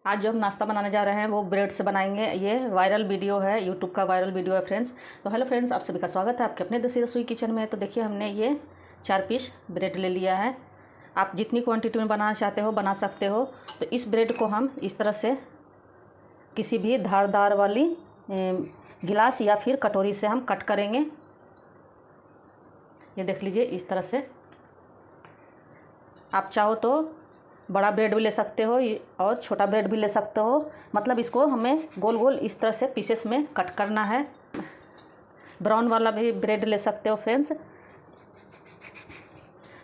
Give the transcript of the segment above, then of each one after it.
आज जो हम नाश्ता बनाने जा रहे हैं वो ब्रेड से बनाएंगे। ये वायरल वीडियो है, यूट्यूब का वायरल वीडियो है फ्रेंड्स। तो हेलो फ्रेंड्स, आप सभी का स्वागत है आपके अपने देसी रसोई किचन में। तो देखिए हमने ये 4 पीस ब्रेड ले लिया है। आप जितनी क्वांटिटी में बनाना चाहते हो बना सकते हो। तो इस ब्रेड को हम इस तरह से किसी भी धारदार वाली गिलास या फिर कटोरी से हम कट करेंगे। ये देख लीजिए, इस तरह से। आप चाहो तो बड़ा ब्रेड भी ले सकते हो और छोटा ब्रेड भी ले सकते हो। मतलब इसको हमें गोल गोल इस तरह से पीसेस में कट करना है। ब्राउन वाला भी ब्रेड ले सकते हो फ्रेंड्स,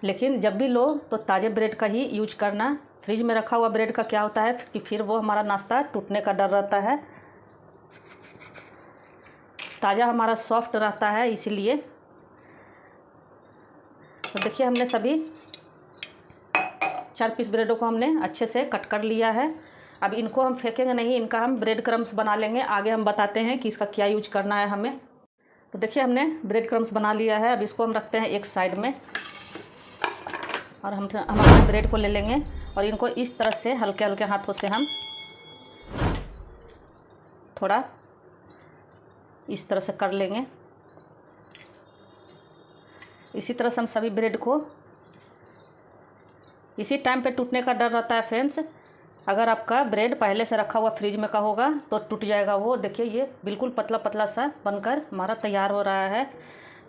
लेकिन जब भी लो तो ताज़े ब्रेड का ही यूज करना। फ्रिज में रखा हुआ ब्रेड का क्या होता है कि फिर वो हमारा नाश्ता टूटने का डर रहता है। ताज़ा हमारा सॉफ्ट रहता है, इसीलिए। तो देखिए हमने सभी 4 पीस ब्रेडों को हमने अच्छे से कट कर लिया है। अब इनको हम फेंकेंगे नहीं, इनका हम ब्रेड क्रम्स बना लेंगे। आगे हम बताते हैं कि इसका क्या यूज करना है हमें। तो देखिए हमने ब्रेड क्रम्स बना लिया है। अब इसको हम रखते हैं एक साइड में और हम अपने ब्रेड को ले लेंगे और इनको इस तरह से हल्के हल्के हाथों से हम थोड़ा इस तरह से कर लेंगे। इसी तरह से हम सभी ब्रेड को, इसी टाइम पे टूटने का डर रहता है फ्रेंड्स। अगर आपका ब्रेड पहले से रखा हुआ फ्रिज में का होगा तो टूट जाएगा वो। देखिए ये बिल्कुल पतला पतला सा बनकर हमारा तैयार हो रहा है।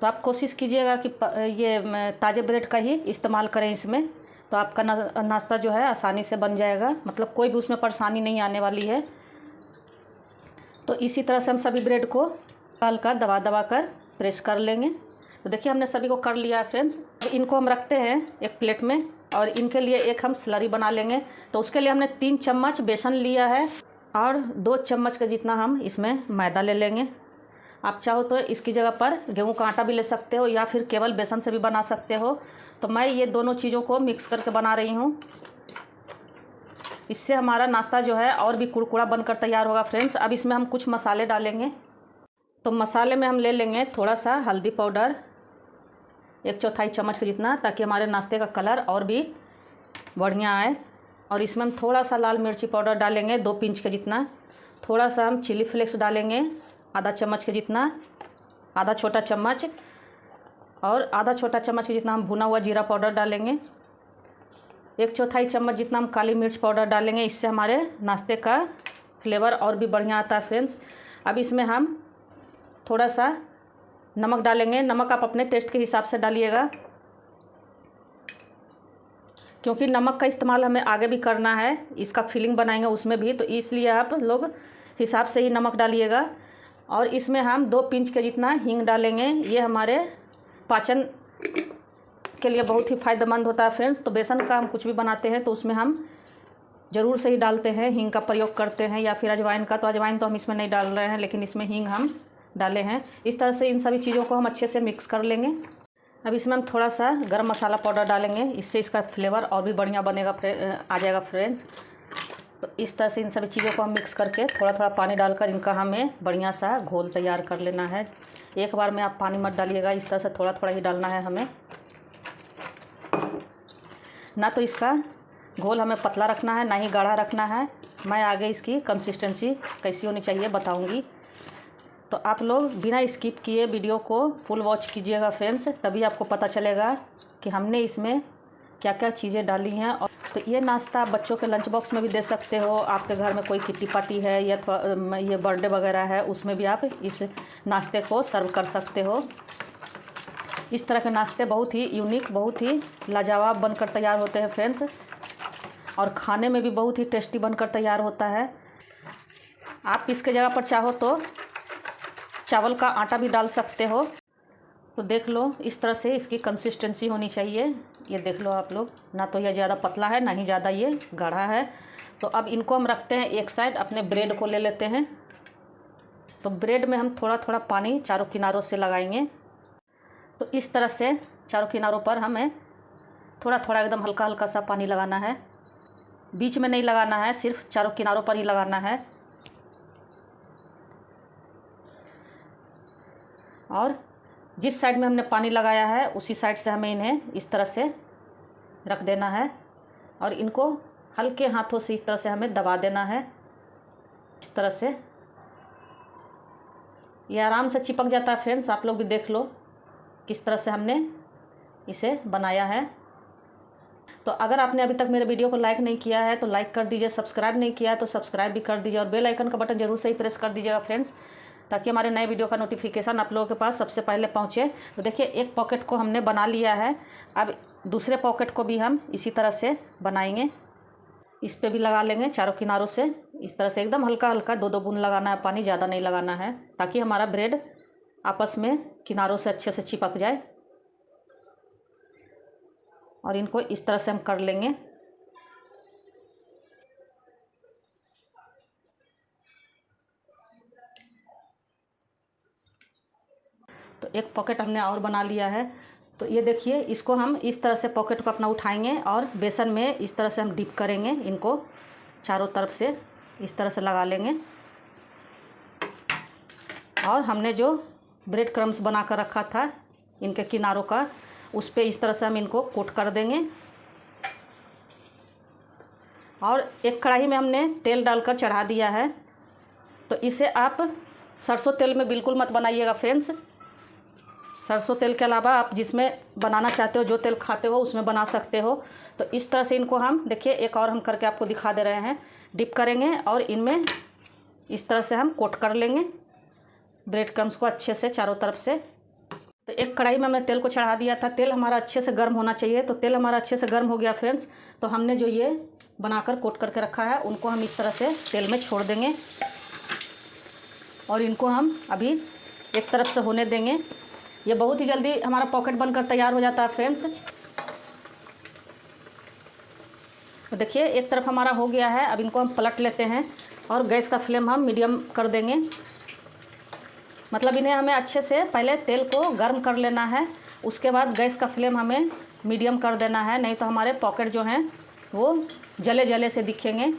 तो आप कोशिश कीजिएगा कि ये ताज़े ब्रेड का ही इस्तेमाल करें इसमें। तो आपका नाश्ता जो है आसानी से बन जाएगा, मतलब कोई भी उसमें परेशानी नहीं आने वाली है। तो इसी तरह से हम सभी ब्रेड को हल्का दबा दबा कर प्रेस कर लेंगे। तो देखिए हमने सभी को कर लिया है फ्रेंड्स। इनको हम रखते हैं एक प्लेट में और इनके लिए एक हम स्लरी बना लेंगे। तो उसके लिए हमने 3 चम्मच बेसन लिया है और 2 चम्मच का जितना हम इसमें मैदा ले लेंगे। आप चाहो तो इसकी जगह पर गेहूं का आटा भी ले सकते हो या फिर केवल बेसन से भी बना सकते हो। तो मैं ये दोनों चीज़ों को मिक्स करके बना रही हूँ। इससे हमारा नाश्ता जो है और भी कुरकुरा बनकर तैयार होगा फ्रेंड्स। अब इसमें हम कुछ मसाले डालेंगे। तो मसाले में हम ले लेंगे थोड़ा सा हल्दी पाउडर, 1/4 चम्मच के जितना, ताकि हमारे नाश्ते का कलर और भी बढ़िया आए। और इसमें हम थोड़ा सा लाल मिर्ची पाउडर डालेंगे 2 पिंच के जितना। थोड़ा सा हम चिली फ्लेक्स डालेंगे आधा चम्मच के जितना, आधा छोटा चम्मच। और आधा छोटा चम्मच के जितना हम भुना हुआ जीरा पाउडर डालेंगे। 1/4 चम्मच जितना हम काली मिर्च पाउडर डालेंगे। इससे हमारे नाश्ते का फ्लेवर और भी बढ़िया आता है फ्रेंड्स। अब इसमें हम थोड़ा सा नमक डालेंगे। नमक आप अपने टेस्ट के हिसाब से डालिएगा, क्योंकि नमक का इस्तेमाल हमें आगे भी करना है, इसका फिलिंग बनाएंगे उसमें भी। तो इसलिए आप लोग हिसाब से ही नमक डालिएगा। और इसमें हम 2 पिंच के जितना हींग डालेंगे। ये हमारे पाचन के लिए बहुत ही फ़ायदेमंद होता है फ्रेंड्स। तो बेसन का हम कुछ भी बनाते हैं तो उसमें हम ज़रूर से ही डालते हैं, हींग का प्रयोग करते हैं, या फिर अजवाइन का। तो अजवाइन तो हम इसमें नहीं डाल रहे हैं, लेकिन इसमें हींग हम डाले हैं। इस तरह से इन सभी चीज़ों को हम अच्छे से मिक्स कर लेंगे। अब इसमें हम थोड़ा सा गरम मसाला पाउडर डालेंगे, इससे इसका फ्लेवर और भी बढ़िया बनेगा, आ जाएगा फ्रेंड्स। तो इस तरह से इन सभी चीज़ों को हम मिक्स करके थोड़ा थोड़ा पानी डालकर इनका हमें बढ़िया सा घोल तैयार कर लेना है। एक बार में आप पानी मत डालिएगा, इस तरह से थोड़ा थोड़ा ही डालना है हमें। ना तो इसका घोल हमें पतला रखना है, ना ही गाढ़ा रखना है। मैं आगे इसकी कंसिस्टेंसी कैसी होनी चाहिए बताऊँगी। तो आप लोग बिना स्किप किए वीडियो को फुल वॉच कीजिएगा फ्रेंड्स, तभी आपको पता चलेगा कि हमने इसमें क्या क्या चीज़ें डाली हैं। और तो ये नाश्ता आप बच्चों के लंच बॉक्स में भी दे सकते हो। आपके घर में कोई किट्टी पार्टी है या ये बर्थडे वगैरह है, उसमें भी आप इस नाश्ते को सर्व कर सकते हो। इस तरह के नाश्ते बहुत ही यूनिक, बहुत ही लाजवाब बनकर तैयार होते हैं फ्रेंड्स, और खाने में भी बहुत ही टेस्टी बनकर तैयार होता है। आप इसके जगह पर चाहो तो चावल का आटा भी डाल सकते हो। तो देख लो, इस तरह से इसकी कंसिस्टेंसी होनी चाहिए। ये देख लो आप लोग, ना तो ये ज़्यादा पतला है ना ही ज़्यादा ये गाढ़ा है। तो अब इनको हम रखते हैं एक साइड। अपने ब्रेड को ले लेते हैं। तो ब्रेड में हम थोड़ा थोड़ा पानी चारों किनारों से लगाएंगे। तो इस तरह से चारों किनारों पर हमें थोड़ा थोड़ा एकदम हल्का हल्का सा पानी लगाना है। बीच में नहीं लगाना है, सिर्फ चारों किनारों पर ही लगाना है। और जिस साइड में हमने पानी लगाया है उसी साइड से हमें इन्हें इस तरह से रख देना है। और इनको हल्के हाथों से इस तरह से हमें दबा देना है। इस तरह से ये आराम से चिपक जाता है फ्रेंड्स। आप लोग भी देख लो किस तरह से हमने इसे बनाया है। तो अगर आपने अभी तक मेरे वीडियो को लाइक नहीं किया है तो लाइक कर दीजिए, सब्सक्राइब नहीं किया है तो सब्सक्राइब भी कर दीजिए और बेल आइकन का बटन जरूर से ही प्रेस कर दीजिएगा फ्रेंड्स, ताकि हमारे नए वीडियो का नोटिफिकेशन आप लोगों के पास सबसे पहले पहुंचे। तो देखिए एक पॉकेट को हमने बना लिया है। अब दूसरे पॉकेट को भी हम इसी तरह से बनाएंगे। इस पे भी लगा लेंगे चारों किनारों से। इस तरह से एकदम हल्का हल्का 2-2 बूंद लगाना है पानी, ज़्यादा नहीं लगाना है, ताकि हमारा ब्रेड आपस में किनारों से अच्छे से चिपक जाए। और इनको इस तरह से हम कर लेंगे। तो एक पॉकेट हमने और बना लिया है। तो ये देखिए, इसको हम इस तरह से पॉकेट को अपना उठाएंगे और बेसन में इस तरह से हम डिप करेंगे। इनको चारों तरफ से इस तरह से लगा लेंगे। और हमने जो ब्रेड क्रम्स बना कर रखा था इनके किनारों का, उस पे इस तरह से हम इनको कोट कर देंगे। और एक कढ़ाई में हमने तेल डालकर चढ़ा दिया है। तो इसे आप सरसों तेल में बिल्कुल मत बनाइएगा फ्रेंड्स। सरसों तेल के अलावा आप जिसमें बनाना चाहते हो, जो तेल खाते हो उसमें बना सकते हो। तो इस तरह से इनको हम, देखिए एक और हम करके आपको दिखा दे रहे हैं, डिप करेंगे और इनमें इस तरह से हम कोट कर लेंगे ब्रेड क्रम्स को अच्छे से चारों तरफ से। तो एक कढ़ाई में हमने तेल को चढ़ा दिया था। तेल हमारा अच्छे से गर्म होना चाहिए। तो तेल हमारा अच्छे से गर्म हो गया फ्रेंड्स। तो हमने जो ये बनाकर कोट करके रखा है उनको हम इस तरह से तेल में छोड़ देंगे और इनको हम अभी एक तरफ से होने देंगे। ये बहुत ही जल्दी हमारा पॉकेट बनकर तैयार हो जाता है फ्रेंड्स। तो देखिए एक तरफ हमारा हो गया है। अब इनको हम पलट लेते हैं और गैस का फ्लेम हम मीडियम कर देंगे। मतलब इन्हें हमें अच्छे से पहले तेल को गर्म कर लेना है, उसके बाद गैस का फ्लेम हमें मीडियम कर देना है, नहीं तो हमारे पॉकेट जो हैं वो जले जले से दिखेंगे।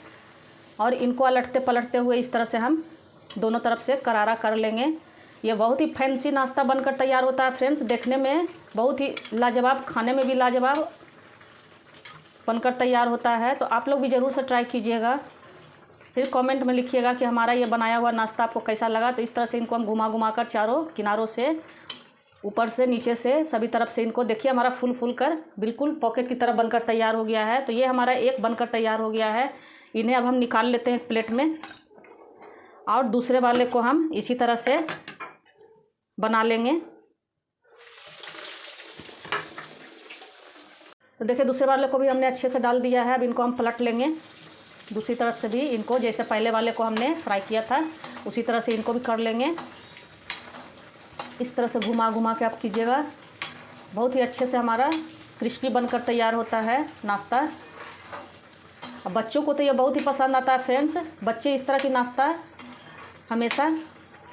और इनको अलटते पलटते हुए इस तरह से हम दोनों तरफ से करारा कर लेंगे। ये बहुत ही फैंसी नाश्ता बनकर तैयार होता है फ्रेंड्स। देखने में बहुत ही लाजवाब, खाने में भी लाजवाब बनकर तैयार होता है। तो आप लोग भी ज़रूर से ट्राई कीजिएगा। फिर कमेंट में लिखिएगा कि हमारा ये बनाया हुआ नाश्ता आपको कैसा लगा। तो इस तरह से इनको हम घुमा घुमा कर चारों किनारों से, ऊपर से, नीचे से, सभी तरफ से इनको, देखिए हमारा फूल फूल कर बिल्कुल पॉकेट की तरह बनकर तैयार हो गया है। तो ये हमारा एक बनकर तैयार हो गया है। इन्हें अब हम निकाल लेते हैं एक प्लेट में और दूसरे वाले को हम इसी तरह से बना लेंगे। तो देखिए दूसरे वाले को भी हमने अच्छे से डाल दिया है। अब इनको हम पलट लेंगे दूसरी तरफ से भी। इनको जैसे पहले वाले को हमने फ्राई किया था उसी तरह से इनको भी कर लेंगे। इस तरह से घुमा घुमा के आप कीजिएगा। बहुत ही अच्छे से हमारा क्रिस्पी बनकर तैयार होता है नाश्ता। अब बच्चों को तो ये बहुत ही पसंद आता है फ्रेंड्स। बच्चे इस तरह की नाश्ता हमेशा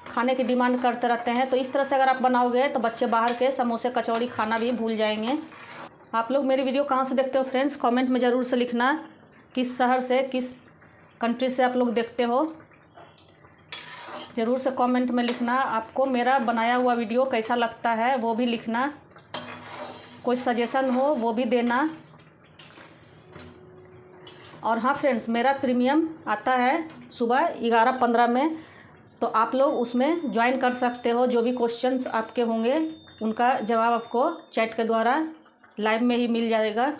खाने की डिमांड करते रहते हैं। तो इस तरह से अगर आप बनाओगे तो बच्चे बाहर के समोसे कचौड़ी खाना भी भूल जाएंगे। आप लोग मेरी वीडियो कहाँ से देखते हो फ्रेंड्स, कमेंट में ज़रूर से लिखना। किस शहर से, किस कंट्री से आप लोग देखते हो, ज़रूर से कमेंट में लिखना। आपको मेरा बनाया हुआ वीडियो कैसा लगता है वो भी लिखना। कोई सजेशन हो वो भी देना। और हाँ फ्रेंड्स, मेरा प्रीमियम आता है सुबह 11:15 में। तो आप लोग उसमें ज्वाइन कर सकते हो। जो भी क्वेश्चंस आपके होंगे उनका जवाब आपको चैट के द्वारा लाइव में ही मिल जाएगा।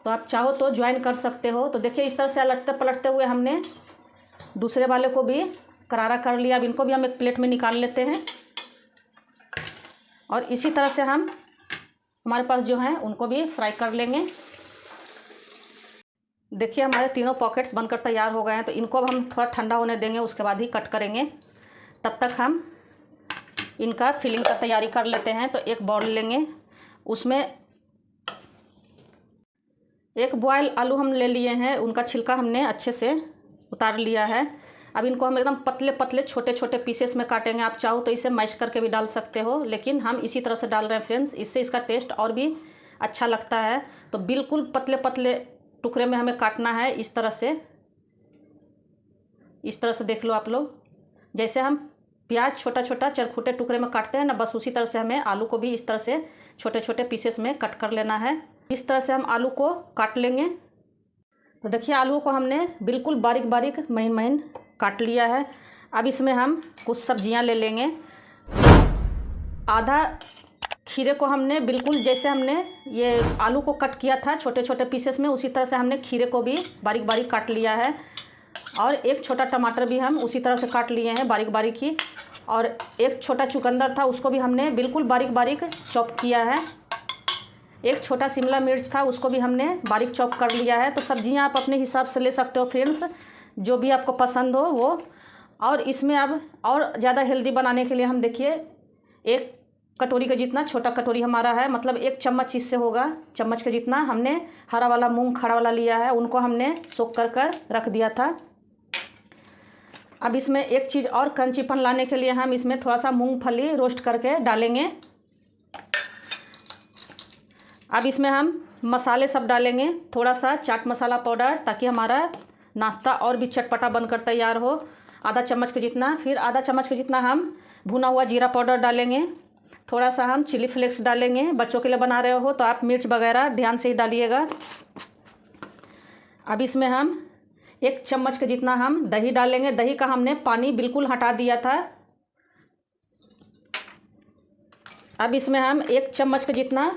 तो आप चाहो तो ज्वाइन कर सकते हो। तो देखिए इस तरह से अलटते पलटते हुए हमने दूसरे वाले को भी करारा कर लिया। अब इनको भी हम एक प्लेट में निकाल लेते हैं और इसी तरह से हम हमारे पास जो हैं उनको भी फ्राई कर लेंगे। देखिए हमारे तीनों पॉकेट्स बनकर तैयार हो गए हैं। तो इनको अब हम थोड़ा ठंडा होने देंगे, उसके बाद ही कट करेंगे। तब तक हम इनका फिलिंग का तैयारी कर लेते हैं। तो एक बाउल लेंगे, उसमें एक बॉयल आलू हम ले लिए हैं, उनका छिलका हमने अच्छे से उतार लिया है। अब इनको हम एकदम पतले पतले छोटे छोटे पीसेस में काटेंगे। आप चाहो तो इसे मैश करके भी डाल सकते हो, लेकिन हम इसी तरह से डाल रहे हैं फ्रेंड्स। इससे इसका टेस्ट और भी अच्छा लगता है। तो बिल्कुल पतले पतले टुकड़े में हमें काटना है। इस तरह से देख लो आप लोग, जैसे हम प्याज छोटा छोटा चरखुटे टुकड़े में काटते हैं ना, बस उसी तरह से हमें आलू को भी इस तरह से छोटे छोटे पीसेस में कट कर लेना है। इस तरह से हम आलू को काट लेंगे। तो देखिए आलू को हमने बिल्कुल बारीक बारीक महीन महीन काट लिया है। अब इसमें हम कुछ सब्जियां ले लेंगे। आधा खीरे को हमने बिल्कुल जैसे हमने ये आलू को कट किया था छोटे छोटे पीसेस में, उसी तरह से हमने खीरे को भी बारीक बारीक काट लिया है। और एक छोटा टमाटर भी हम उसी तरह से काट लिए हैं बारीक बारीक ही। और एक छोटा चुकंदर था, उसको भी हमने बिल्कुल बारीक बारीक चॉप किया है। एक छोटा शिमला मिर्च था, उसको भी हमने बारीक चॉप कर लिया है। तो सब्जियां आप अपने हिसाब से ले सकते हो फ्रेंड्स, जो भी आपको पसंद हो वो। और इसमें अब और ज़्यादा हेल्दी बनाने के लिए हम देखिए एक कटोरी का जितना, छोटा कटोरी हमारा है, मतलब एक चम्मच इससे होगा, चम्मच के जितना हमने हरा वाला मूंग खड़ा वाला लिया है, उनको हमने सोख कर रख दिया था। अब इसमें एक चीज़ और क्रंचीपन लाने के लिए हम इसमें थोड़ा सा मूंगफली रोस्ट करके डालेंगे। अब इसमें हम मसाले सब डालेंगे, थोड़ा सा चाट मसाला पाउडर, ताकि हमारा नाश्ता और भी चटपटा बनकर तैयार हो, आधा चम्मच के जितना। फिर आधा चम्मच के जितना हम भुना हुआ जीरा पाउडर डालेंगे। थोड़ा सा हम चिली फ्लेक्स डालेंगे, बच्चों के लिए बना रहे हो तो आप मिर्च वगैरह ध्यान से ही डालिएगा। अब इसमें हम एक चम्मच के जितना हम दही डालेंगे। दही का हमने पानी बिल्कुल हटा दिया था। अब इसमें हम एक चम्मच के जितना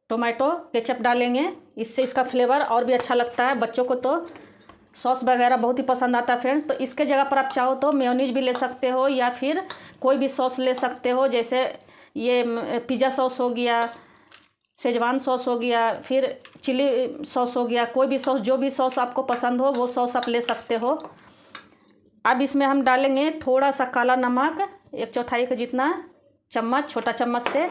टोमेटो केचप डालेंगे, इससे इसका फ्लेवर और भी अच्छा लगता है। बच्चों को तो सॉस वगैरह बहुत ही पसंद आता है फ्रेंड्स। तो इसके जगह पर आप चाहो तो मेयोनीज भी ले सकते हो, या फिर कोई भी सॉस ले सकते हो, जैसे ये पिज़्ज़ा सॉस हो गया, शेजवान सॉस हो गया, फिर चिली सॉस हो गया, कोई भी सॉस, जो भी सॉस आपको पसंद हो वो सॉस आप ले सकते हो। अब इसमें हम डालेंगे थोड़ा सा काला नमक, एक चौथाई के जितना चम्मच, छोटा चम्मच से।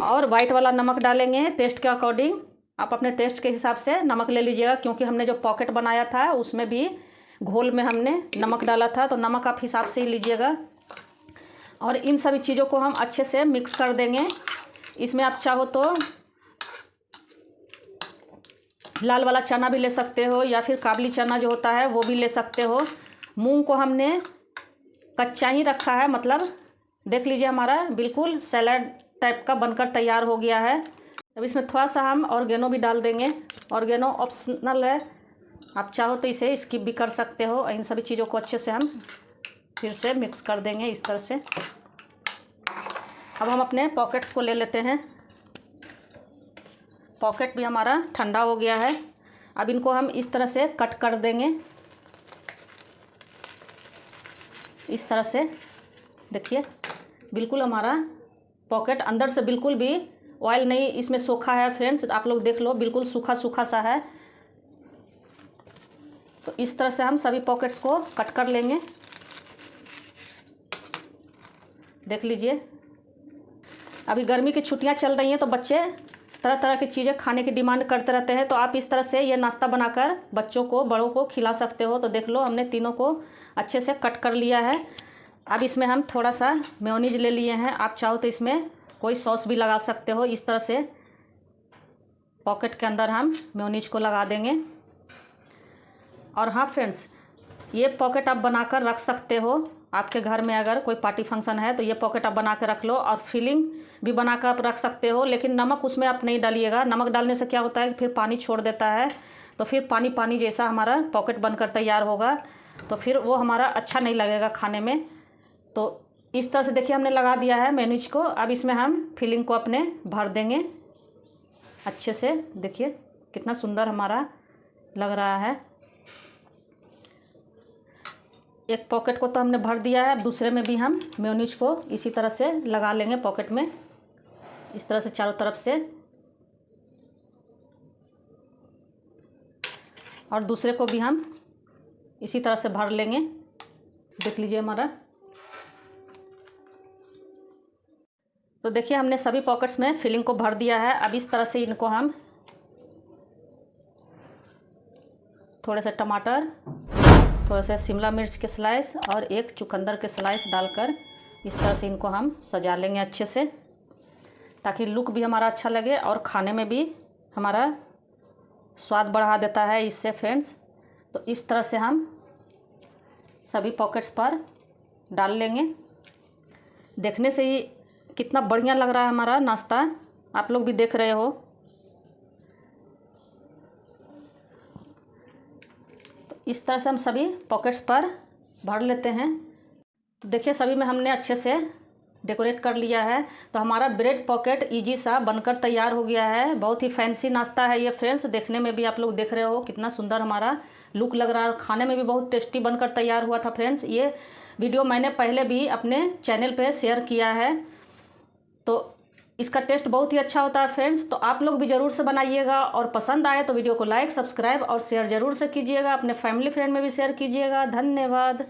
और वाइट वाला नमक डालेंगे टेस्ट के अकॉर्डिंग, आप अपने टेस्ट के हिसाब से नमक ले लीजिएगा, क्योंकि हमने जो पॉकेट बनाया था उसमें भी घोल में हमने नमक डाला था, तो नमक आप हिसाब से ही लीजिएगा। और इन सभी चीज़ों को हम अच्छे से मिक्स कर देंगे। इसमें आप चाहो तो लाल वाला चना भी ले सकते हो, या फिर काबली चना जो होता है वो भी ले सकते हो। मूंग को हमने कच्चा ही रखा है, मतलब देख लीजिए हमारा बिल्कुल सैलेड टाइप का बनकर तैयार हो गया है। अब इसमें थोड़ा सा हम ऑर्गेनो भी डाल देंगे। ऑर्गेनो ऑप्शनल है, आप चाहो तो इसे स्किप भी कर सकते हो। इन सभी चीज़ों को अच्छे से हम फिर से मिक्स कर देंगे इस तरह से। अब हम अपने पॉकेट्स को ले लेते हैं। पॉकेट भी हमारा ठंडा हो गया है। अब इनको हम इस तरह से कट कर देंगे, इस तरह से। देखिए बिल्कुल हमारा पॉकेट अंदर से बिल्कुल भी ऑयल नहीं इसमें सोखा है फ्रेंड्स, आप लोग देख लो, बिल्कुल सूखा सूखा सा है। तो इस तरह से हम सभी पॉकेट्स को कट कर लेंगे। देख लीजिए, अभी गर्मी की छुट्टियां चल रही हैं तो बच्चे तरह तरह की चीज़ें खाने की डिमांड करते रहते हैं, तो आप इस तरह से ये नाश्ता बनाकर बच्चों को, बड़ों को खिला सकते हो। तो देख लो हमने तीनों को अच्छे से कट कर लिया है। अब इसमें हम थोड़ा सा मेयोनीज ले लिए हैं, आप चाहो तो इसमें कोई सॉस भी लगा सकते हो। इस तरह से पॉकेट के अंदर हम मेयोनीज को लगा देंगे। और हाँ फ्रेंड्स, ये पॉकेट आप बनाकर रख सकते हो, आपके घर में अगर कोई पार्टी फंक्शन है तो ये पॉकेट आप बना के रख लो। और फिलिंग भी बनाकर आप रख सकते हो, लेकिन नमक उसमें आप नहीं डालिएगा। नमक डालने से क्या होता है, फिर पानी छोड़ देता है, तो फिर पानी पानी जैसा हमारा पॉकेट बनकर तैयार होगा, तो फिर वो हमारा अच्छा नहीं लगेगा खाने में। तो इस तरह से देखिए हमने लगा दिया है मेयोनीज को। अब इसमें हम फिलिंग को अपने भर देंगे अच्छे से। देखिए कितना सुंदर हमारा लग रहा है। एक पॉकेट को तो हमने भर दिया है, अब दूसरे में भी हम मेयोनीज को इसी तरह से लगा लेंगे पॉकेट में, इस तरह से चारों तरफ से। और दूसरे को भी हम इसी तरह से भर लेंगे। देख लीजिए हमारा। तो देखिए हमने सभी पॉकेट्स में फिलिंग को भर दिया है। अब इस तरह से इनको हम थोड़े से टमाटर, थोड़ा सा शिमला मिर्च के स्लाइस और एक चुकंदर के स्लाइस डालकर इस तरह से इनको हम सजा लेंगे अच्छे से, ताकि लुक भी हमारा अच्छा लगे और खाने में भी हमारा स्वाद बढ़ा देता है इससे फ्रेंड्स। तो इस तरह से हम सभी पॉकेट्स पर डाल लेंगे। देखने से ही कितना बढ़िया लग रहा है हमारा नाश्ता, आप लोग भी देख रहे हो। इस तरह से हम सभी पॉकेट्स पर भर लेते हैं। तो देखिए सभी में हमने अच्छे से डेकोरेट कर लिया है। तो हमारा ब्रेड पॉकेट इजी सा बनकर तैयार हो गया है। बहुत ही फैंसी नाश्ता है ये फ्रेंड्स। देखने में भी आप लोग देख रहे हो कितना सुंदर हमारा लुक लग रहा है, खाने में भी बहुत टेस्टी बनकर तैयार हुआ था फ्रेंड्स। ये वीडियो मैंने पहले भी अपने चैनल पे शेयर किया है। तो इसका टेस्ट बहुत ही अच्छा होता है फ्रेंड्स। तो आप लोग भी ज़रूर से बनाइएगा, और पसंद आए तो वीडियो को लाइक, सब्सक्राइब और शेयर ज़रूर से कीजिएगा। अपने फैमिली फ्रेंड में भी शेयर कीजिएगा। धन्यवाद।